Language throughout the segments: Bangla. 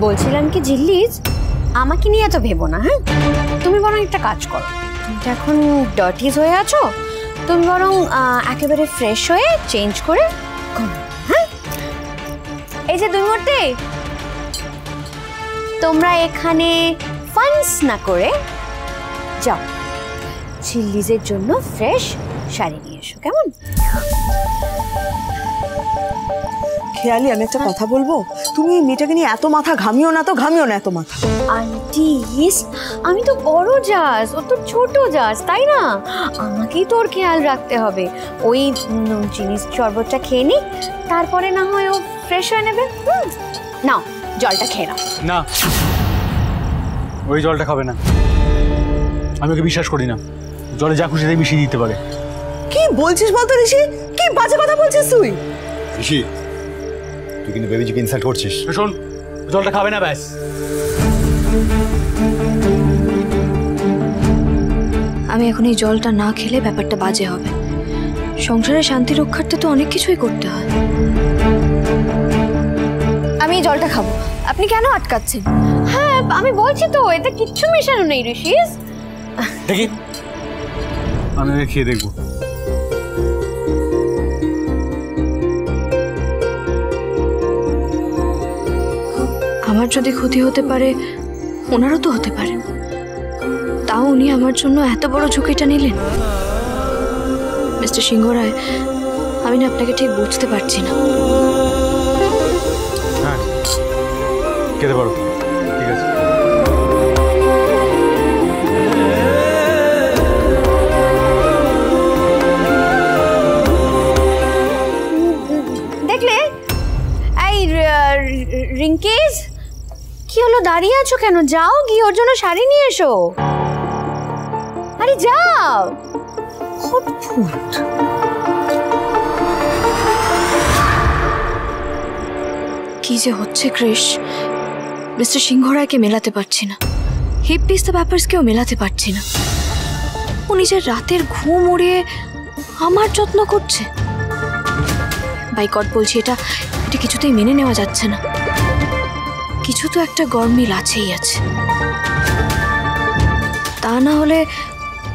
বলছিলাম কি ঝিল্লিজ, আমাকে নিয়ে এত ভেবো না। হ্যাঁ, তুমি বরং একটা কাজ করো, তুমি তো এখন ডার্টিজ হয়ে আছো, তুমি বরং একেবারে ফ্রেশ হয়ে চেঞ্জ করে ঘুমো। হ্যাঁ, এই যে 2 মুহূর্তে তোমরা এখানে ফান্স না করে যাও, ঝিল্লিজের জন্য ফ্রেশ শাড়ি নিয়ে এসো, কেমন? খেয়ালি, আমি একটা কথা বলবো, তুমি এই মেয়েটাকে নিয়ে এত মাথা ঘামিও না তো, ঘামিও না এত মাথা। আন্টি ইস, আমি তো বড় জাজ, ও তো ছোট জাজ, তাই না? আমাকেই তোর খেয়াল রাখতে হবে। ওই নুন চিনি শরবতটা খেয়ে নি, তারপরে না হয় ও ফ্রেশ হয়ে নেবে। নাও জলটা খেয়ে নাও। না, ওই জলটা খাবে না, আমি ওকে বিশ্বাস করি না। জলে যা খুশি তাই মিশিয়ে দিতে পারে। কি বলছিস বলতো ঋষি? কি বাজে কথা বলছিস তুই? ঋষি, তুই কিন্তু বেবিজিকে ইনসাল্ট করছিস। শোন, জলটা খাবে না ব্যাস। আমি এখন এই জলটা না খেলে ব্যাপারটা বাজে হবে। সংসারের শান্তি রক্ষার্থে তো অনেক কিছুই করতে হয়। আমি এই জলটা খাবো, আপনি কেন আটকাচ্ছেন? হ্যাঁ, আমি বলছি তো, এতে কিচ্ছু মেশানো নেই ঋষিস। দেখি, আমি ওকে খেয়ে দেখবো। আমার যদি ক্ষতি হতে পারে, ওনারও তো হতে পারে। তাও উনি আমার জন্য এত বড় ঝুঁকিটা নিলেন। মিস্টার সিংহ রায়, আমি না আপনাকে ঠিক বুঝতে পারছি না। হ্যাঁ, খেতে পারো, ঠিক আছে। দেখলে এই রিঙ্কিজ, কি হলো, দাঁড়িয়ে আছো কেন? যাও গিয়ে ওর জন্য শাড়ি নিয়ে এসো। আরে যাও। অদ্ভুত। কি যে হচ্ছে ক্রিশ, মিস্টার সিংহ রায়কে মেলাতে পারছি না, হিপপিস দ্য ব্যাপার্সকেও মেলাতে পারছি না। ও নিজের রাতের ঘুম উড়িয়ে আমার যত্ন করছে। বাই গড বলছি, এটা কিছুতেই মেনে নেওয়া যাচ্ছে না। কিছু তো একটা গরমিল আছেই আছে, তা না হলে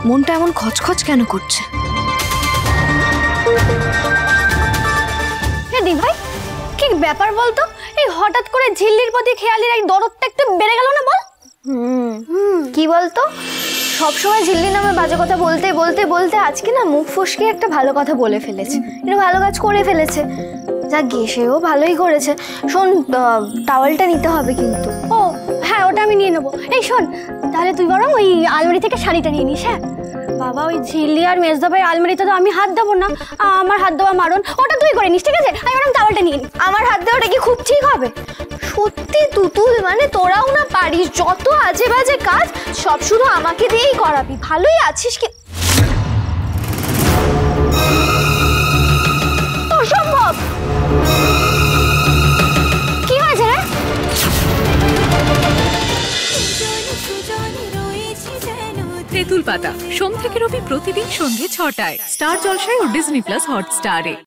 মনটা এমন খচখচ কেন করছে? দি ভাই, কি ব্যাপার বলতো? এই হঠাৎ করে ঝিল্লির প্রতি খেয়ালির এই দরদটা একটু বেড়ে গেল না, বল? কি বলতো, সবসময় ঝিল্লি নামে বাজে কথা বলতে বলতে বলতে আজকে না মুখ ফসকে একটা ভালো কথা বলে ফেলেছে। এটা ভালো কাজ করে ফেলেছে। যা সেও ভালোই করেছে। শোন, টাওয়েলটা নিতে হবে কিন্তু। ও হ্যাঁ, ওটা আমি নিয়ে নেবো। এই শোন, তাহলে তুই বরং ওই আলমারি থেকে শাড়িটা নিয়ে নিস। হ্যাঁ বাবা, ওই ঝিল্লি আর মেজদা ভাই আলমারিতে তো আমি হাত দেবো না, আমার হাত দেওয়া মারণ, ওটা তুই করে নিস, ঠিক আছে? আমি বরং টাওয়েলটা নিয়ে নিই। আমার হাত দেওয়াটা কি খুব ঠিক হবে? সত্যি তুতুল, মানে তোরাও না পারিস, যত আজে বাজে কাজ সব শুধু আমাকে দিয়েই করাবি। ভালোই আছিস কি? অসম্ভব। কি হয়েছে রে? তেঁতুল পাতা সোম থেকে রবি প্রতিদিন সন্ধ্যে ৬টায় স্টার জলসায় ও ডিজনি প্লাস হটস্টারে।